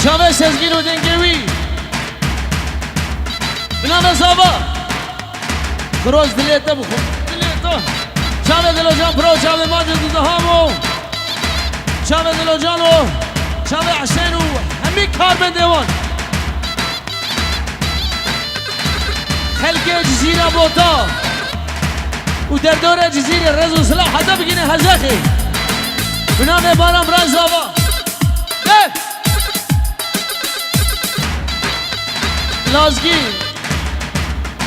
شابه سزگین و دنگوی بنام زابا دروز دلیت بخون دلیتو شابه دلو جان پرو شابه ماجد دهامو شابه دلو جانو شابه حسینو همی کار بندوان خلق جزیره بوتا و در دور جزیره رز و سلاح حدا بگینه هزاخی بنام بارم راز زابا لازگی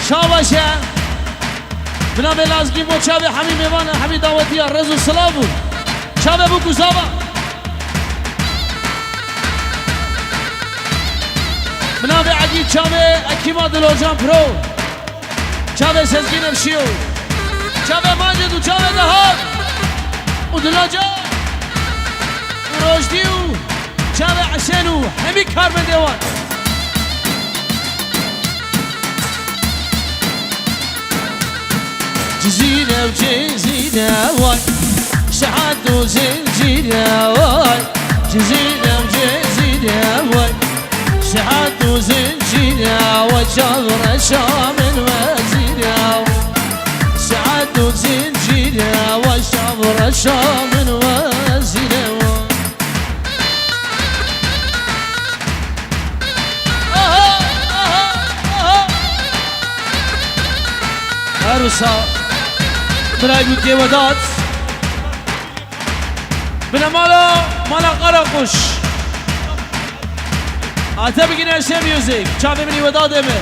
شاباشه بنام لازگی بود شابه همی میوانه همی دعوتی رز و سلاح بود شابه بگو زابا بنام عدید شابه اکیما دلو جان پرو شابه سزگی نفشیو شابه ماجد و شابه دهاد و دلو جان و روشدی و شابه حسین و همی کار من دیوان جزيرة وجزيرة واي سعد وزنجيرة واي جزيرة وجزيرة واي سعد وزنجيرة واي شابر شامل وزيرة سعد وزنجيرة واي شابر شامل وزيرة عروسا برای بود که وداد بنا مالا قراقش آتا بگین ارشه میوزیک چاوه منی وداده می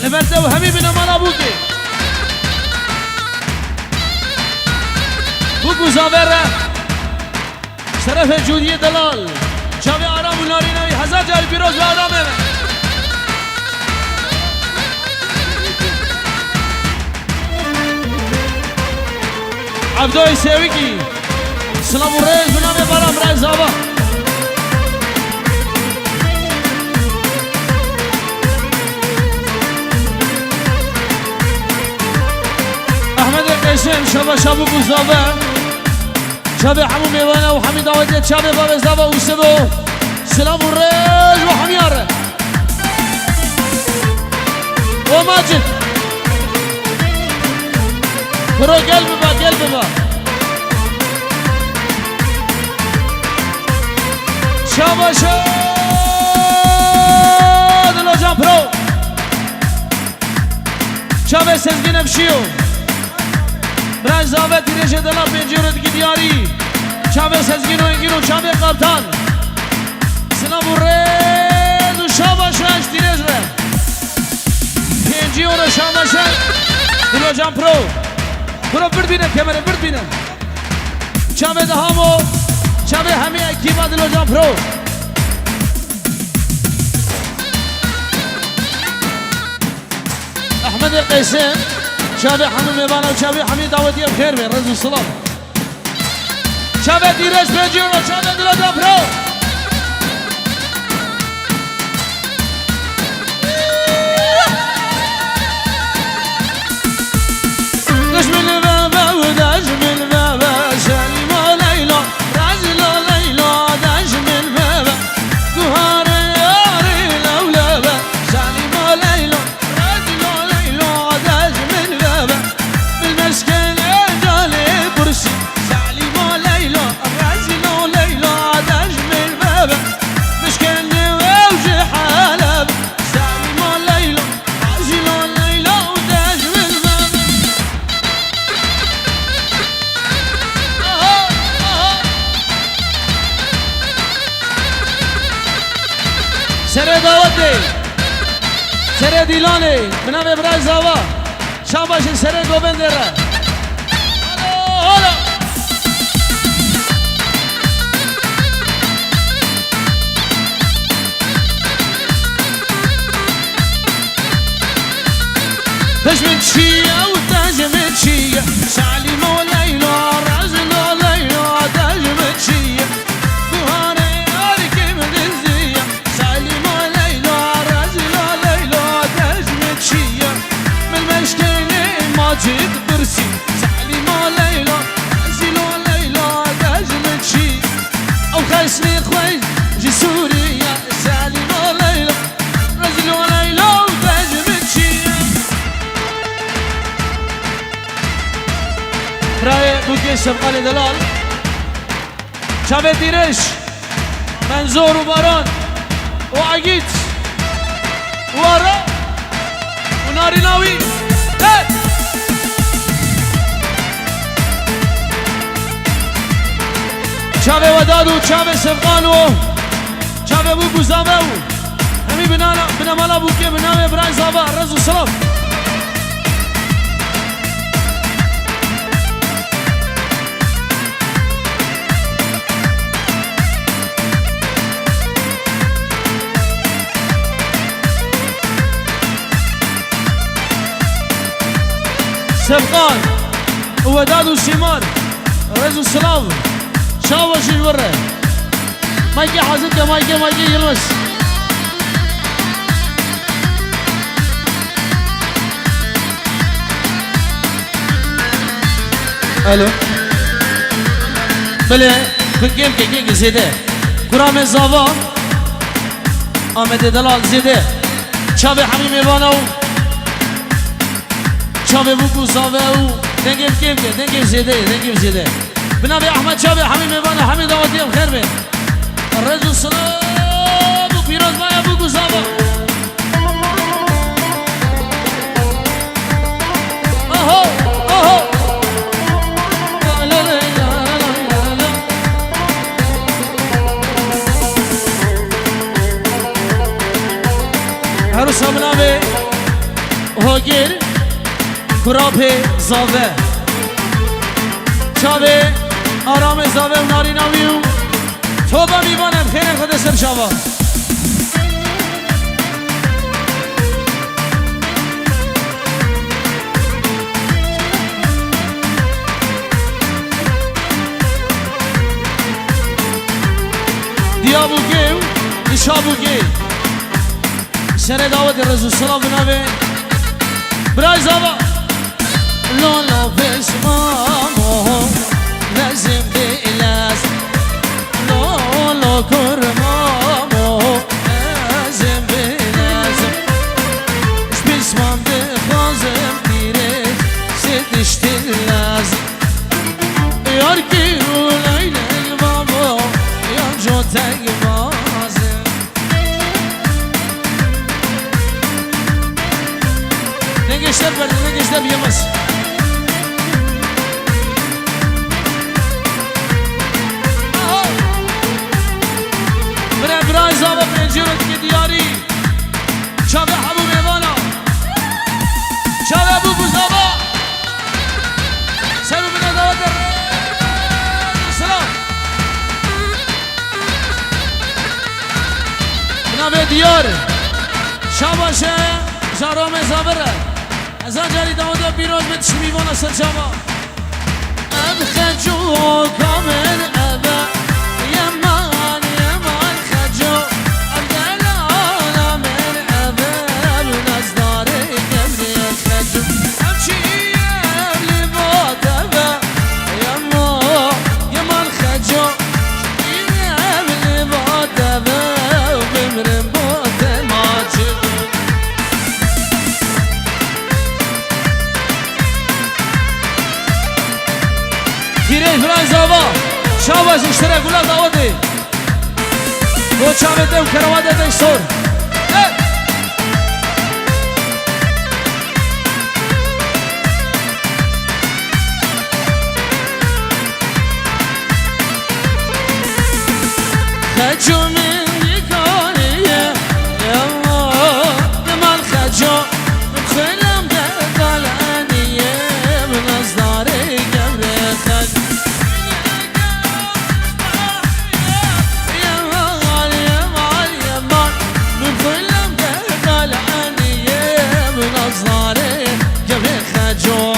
لبرده و همی بنا مالا بوکی بوکو زاوره طرف جودی دلال چاوه آرام و ناری نوی هزار جاری پیروز و آرامه می عبدوی سیویکی سلام و ریز بنام بارم ریز زابا احمد قیسم شبا شبو بوزابه شبه حمو میوانه و حمی داودیت شبه باب زابا و سبو سلام و ریز و حمیاره و ماجد برو قلب با شابا دلو جان پرو شابه سزگی نفشیو برای زاوه دیرش دلا پنجیرو دیگی دیاری شابه سزگینو انگیرو شابه قبطان سلام و رید و شابا شاش دیرش ره پنجیرو شابا شاش دلو جان پرو برو برد بینه کمره برد بینه چاوه دهامو چاوه همه اکیما دلو جان پرو احمد قیسم چاوه حمو میبانه و چاوه همی دعوتی بخیر بین رزو سلام چاوه دیرش بجیرو چاوه دلو جان پرو سر داوته سر دیلانه بنام ابراز زاوا شاباش سر گوبنده را هلا تجمد شيا وتجمد شيا سالم وليلى رجل وليلى تجمد شيا بهاري عليك مدزية سالم وليلى رجل وليلى تجمد شيا من مشكلة ماجد برسي سالم وليلى رجل وليلى تجمد شيا أو خشني خوي جسوريا سبقان دلال چاوه دیرش منظور و باران و عگیت و آرا و ناری ناوی چاوه وداد و چاوه سبقان و چاوه بو گزاوه و همی بنامالا بو که بنامه برای زاوه رز و سلام سبقان وداد و سیمان رز و سلام شاوشش بره مایکی حاضر که مایکی یلمس الو بله کنگیم که کنگ زیده کرام زاوا آمده دلال زیده چاوه حمیم ایوانو چاوه بوکو زاوه او دنگیم کیم که دنگیم زیده بنابي احمد شابي حميد ميبانا حميد دعوتيهم خير بين الرجل صلاب وفيروز ما يبوك وصابه اهو اهو لا لا لا لا لا هروس بنابي هوجير كرابي زاوه شابي آرام زاوه و ناری ناویو توبه میبانم خیر خود سر شابا دیا بوگیو نشا بوگی سر دعوت رسول سلام بنابه برای زاوه لولا بسمامو لازم بإلاز لولو كرمامو لازم بلازم بسمام بخازم ديرك ستشت اللازم ياركي وليلة بابا يرجو تقبازم نقشتر برد نقشتر يمس برای زاوه پنجرت که دیاری چاوه حبو میوانا چاوه ابو گزاوا سرو بنا دعوت سلام بنابه دیار شاباشه زارام زاوره از آنجاری دعوت بیروز بتش میوانا سر چاوا ادخجو کامل ابا یمان شاباش اشتراك ولا دعوتي دو شابته وكرواتة تيسور خجو من يكوني يا الله من خجو بخلم دقلاني من أصداري قبل خجو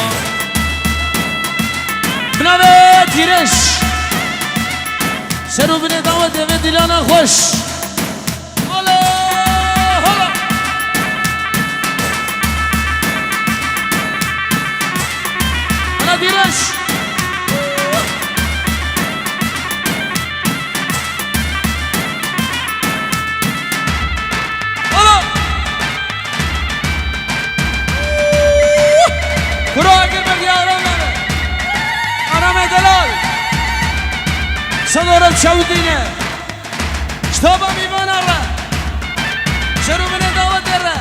بنابه تیرش سرو بینه دعوت و دلانا خوش هلا هلا انا تیرش هلا برو اگر بگی آرام دلال شب شودینه شتابا میوانا را شروع بینه دعوت را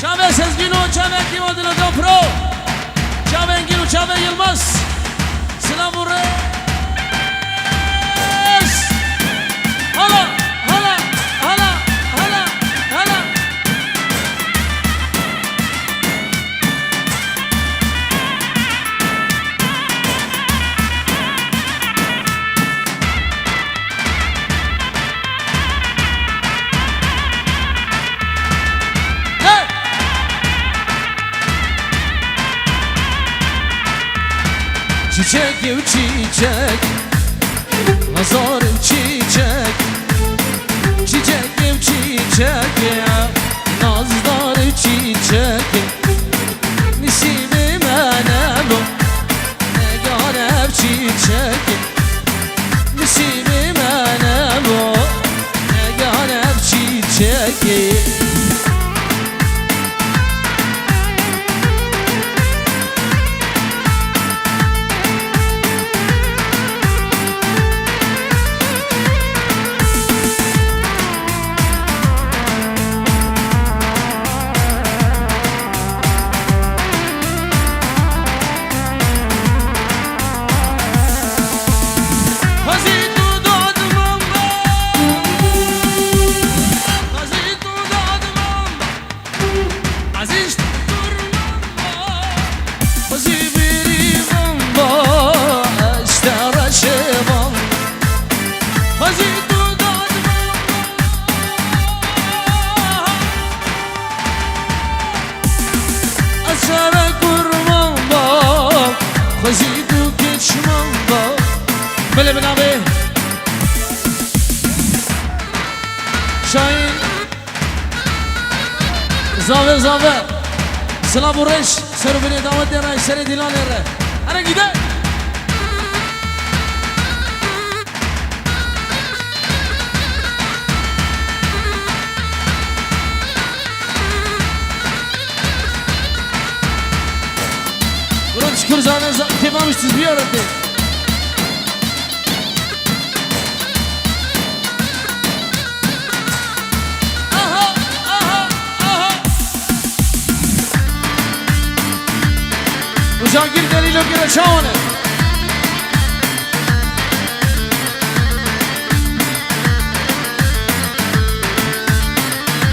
چاوه سزگینو چاوه کیما دلو دو پرو چاوه انگیرو چاوه یلماس سلام و ریس هلا هلا هلا هلا هلا Çiçek ev çiçek Nazarım çiçek Çiçek ev çiçek Nazdarı çiçek Nisimim anamım Negar ev çiçek Nisimim anamım Negar ev çiçek بله بنامه شاین زاوه زاوه سلام و رش سرو بینه دعوت دیره سر دیلان ره هره گیده برام شکر زانه تیمامش تیز بیارده جانگیر دلیلو گره چونه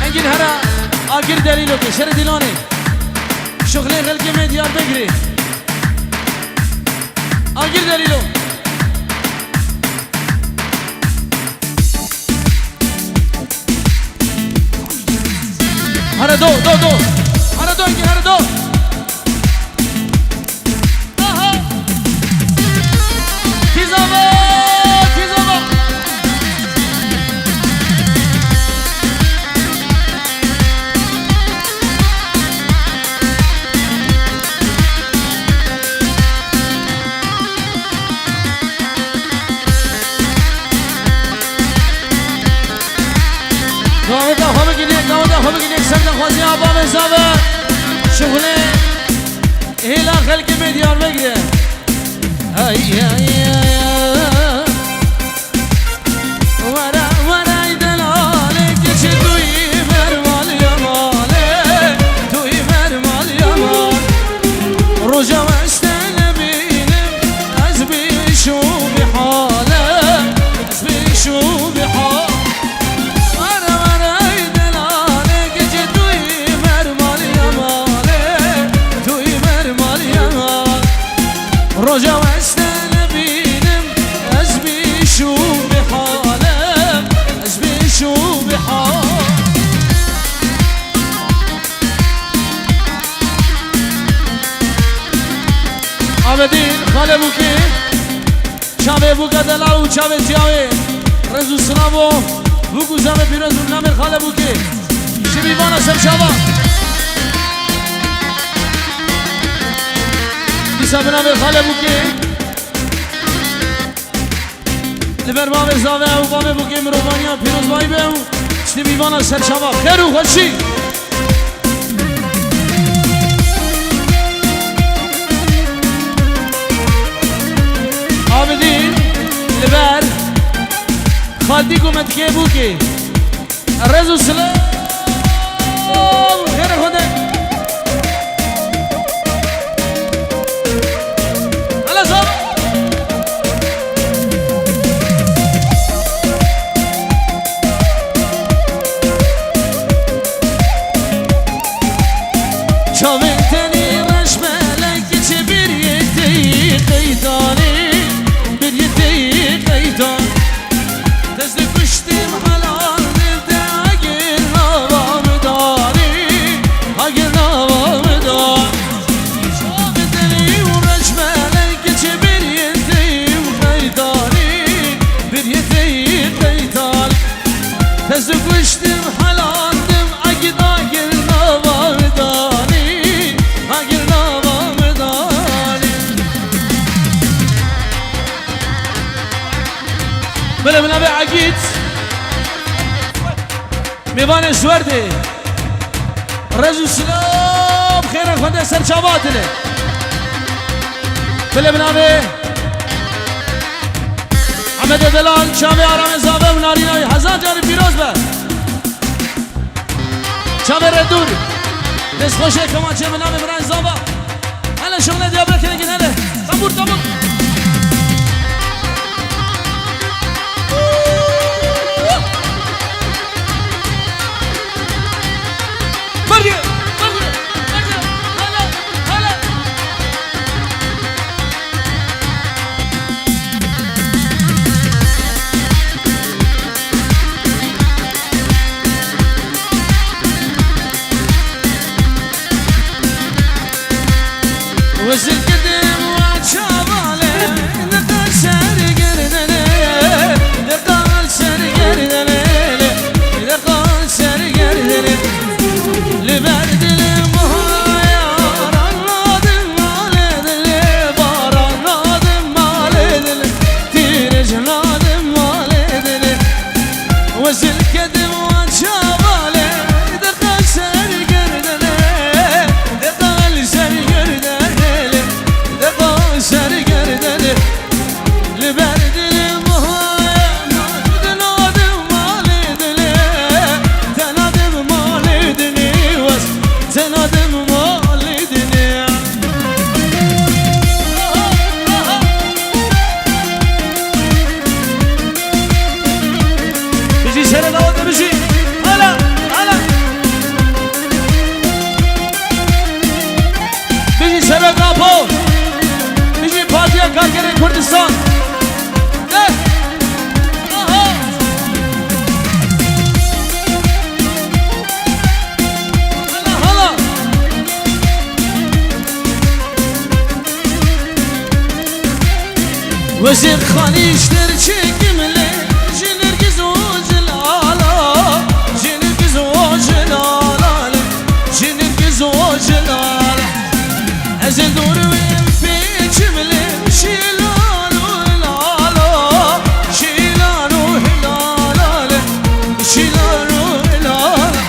انگین هره آگیر دلیلو که شر دیلانه شغله خلقی می دیار بگیری آگیر دلیلو هره دو هره دو انگین هره دو همه گیلی اکسر خوازی آبا مزاوه شغله هیلا خلقی میدیار بگیره ای ورای دلاله کچی توی مرمال یماله توی مرمال یمال رجا مشتن بینم از بیشو بحاله از بیشو بحاله رجا وستن بینم از بیشو بحالم از بیشو بحال آمدین خاله بوکی چاوه بوکا دلاو چاوه زیاوه رزو سلامو بوکو زمه پیرزو نمیر خاله بوکی شبیوانا سر شاوا سبنا به خاله بوکی لبر باب زاوه و باب بوکی مروانیا پیروز بایی به چنی بیوانا سر شما خیر و خوشی آبدین لبر خالدی قومت که بو که رزو سلام خیر خوده حالا صاحب شامل تنی رش ملکی چه بریتی قیدانی بریتی قیدان دست کشتیم حلال دلده اگر نوام داری اگر نوام داری شامل تنی رش ملکی چه بریتی قیدانی بریتی قیدان دست کشتیم حلال دم اگر نوام داری بله من به عقید میوان شورده رجل سلام خیره خونده سرچاباتله بله من به حمد دلال شاوی آرام زابه و نارینای هزار جاری پیروز به شاوی ردور دست خوشه کمانچه من به برای زابه هلا شغل دیابره که نگین هله تمور تمور وزن قدم وعشاباله نقال سر قردنه نقال سر قردنه نقال سر قردنه لبرد المهايار النادم مالدل بار النادم مالدل تيرج نادم مالدل وزن قدم وعشاباله نقال سر قردنه نقال سر قردنه سر گردنه لبرد المهایم تنادم مال دله تنادم مال دنی وز تنادم مال دنی بجی سر داوته بجی هلا هلا بجی سر داپو پارتیا کارگر کردستان ده آها هلا هلا وزیر خانیشتر چکمله جنرگز و جلالا جنرگز و جلالا جنرگز و جلالا از دور شيلانو هلالا شيلانو هلالا شيلانو هلالا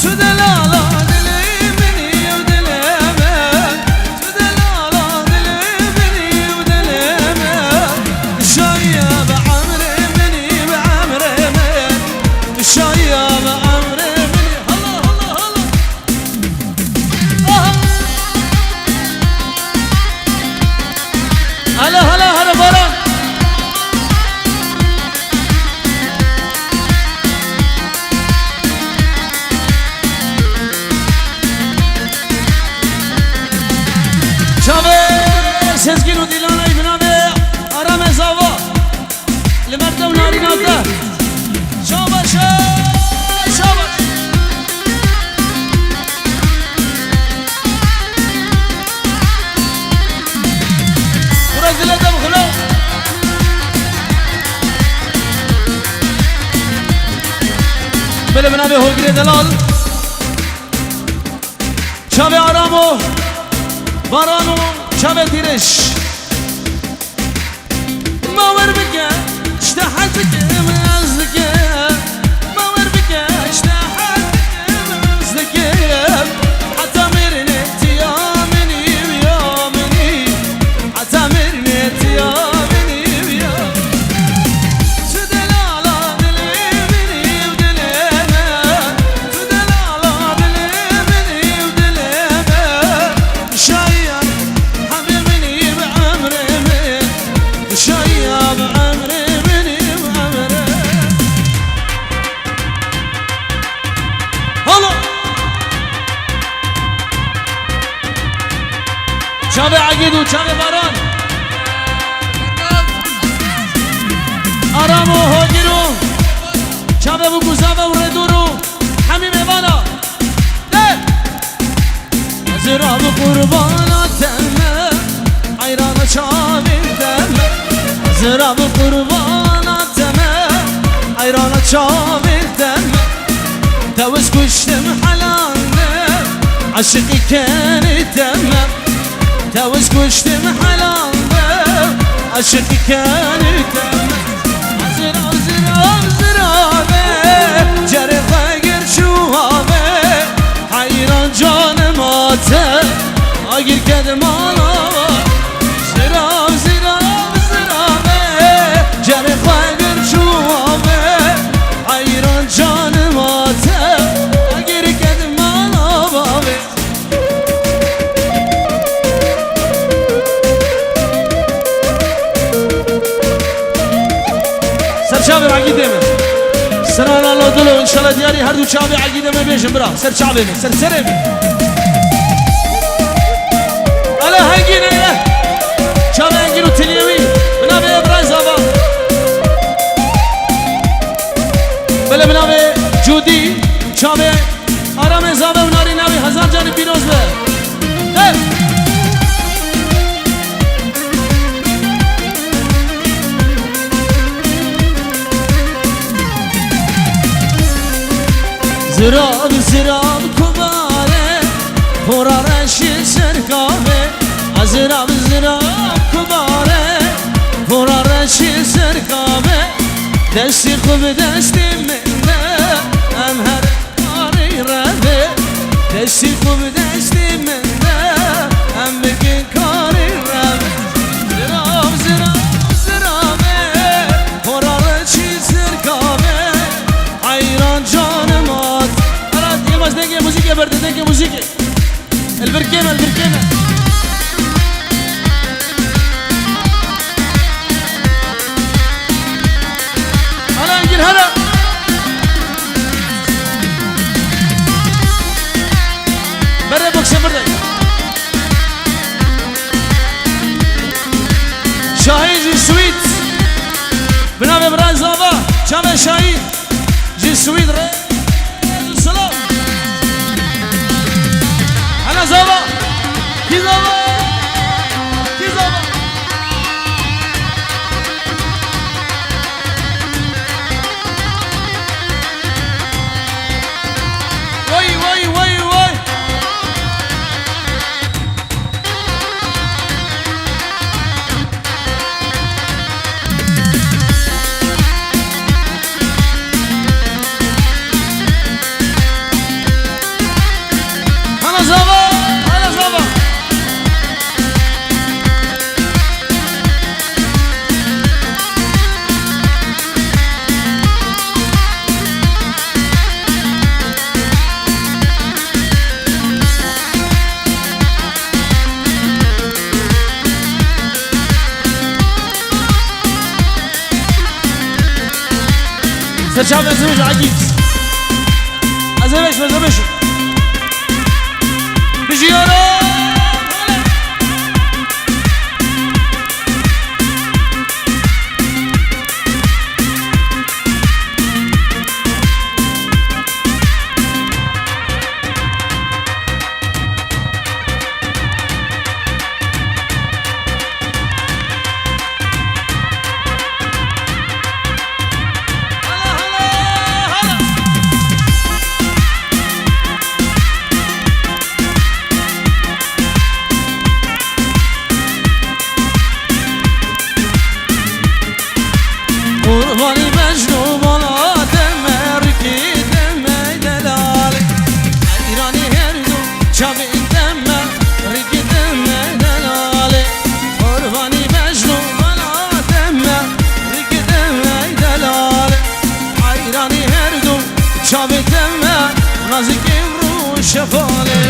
تدلالا دلي مني ودلامك تدلالا دلي مني ودلامك شايا بعمري مني بعمري من شايا بعمري مني هلا هلا هلا هلا باران شابه سزگین و دیلانای بنامه آرام زاوا لمردم نارین آده شابه شابه برازیل دم خلو بله بنامه هولگیر دلال شابه آرامو بارانو شابه تیرش باور بکه اشتحت بکه من ازدکه باور بکه اشتحت بکه من ازدکه حتی مرنه تیامنی بیامنی حتی مرنه تیامنی بیامنی چاوه عقید و چاوه باران آرام و هاگیرو چاوه و گوزاوه و ردورو همین میوانا زراب قرباناتمه ایران چاویدمه زراب قرباناتمه ایران چاویدمه توز کشتم حلانه عشقی کنیدمه توز کشتم حلانه عشقی کنیدمه زراب زراب زرابه جرقه گرشوهابه حیران جان ماته آگیر کده مالا زراب زراب زرابه جرقه گرشوهابه حیران جان ماته آگیر کده مالا بابه سرچاوه عقیده من سران الله دلو انشالله دیاری هر دو چاوه عقیده من بیشم برا سر چاوه من سر سره من الا هنگینه چاوه هنگینو تلیوی بنابه ابراز آبا بله بنابه جودی چاوه آرام زابه و ناری ناوی هزار جانی پیروز به زراب زراب کباره پرارشی سرکاوه زراب زراب کباره پرارشی سرکاوه دستی خوب دستی منه هم هر کاری روه دستی خوب دستی منه هم بگی کاری روه زراب زراب زرابه پرارشی سرکاوه حیران جان مات الان یلماز دنگه موسیقی برده دنگه موسیقی البركيمة البركيمة هلا انجل هلا برا بوكس برا شاهين جي سويت بنابي برازافا شامل شاهين جي سويت السلام هلا زافا كي زافا كي زافا وي وي وي وي هلا زافا هلا زافا سرچاو ازمش عجیب ازمش بجیارو قربانی مجنون بالا دمه رکی دمه دلالی ایرانی هر دو چاوی دمه رکی دمه دلالی قربانی مجنون بالا دمه رکی دمه دلالی ایرانی هر دو چاوی دمه نازکی رو شفالی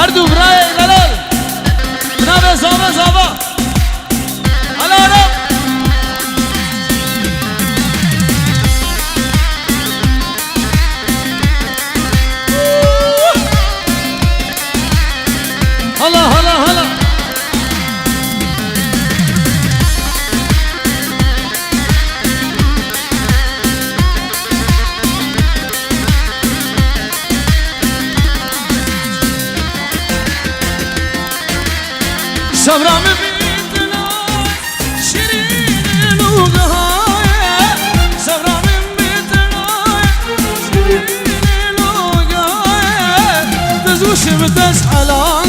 هر دو برای دلال بنابه زابا زابا حالا حالا هلا هلا هلا صبرا ببيتنا شيرين وقهايا صبرا ببيتنا شيرين وقهايا تزوش بتسحلا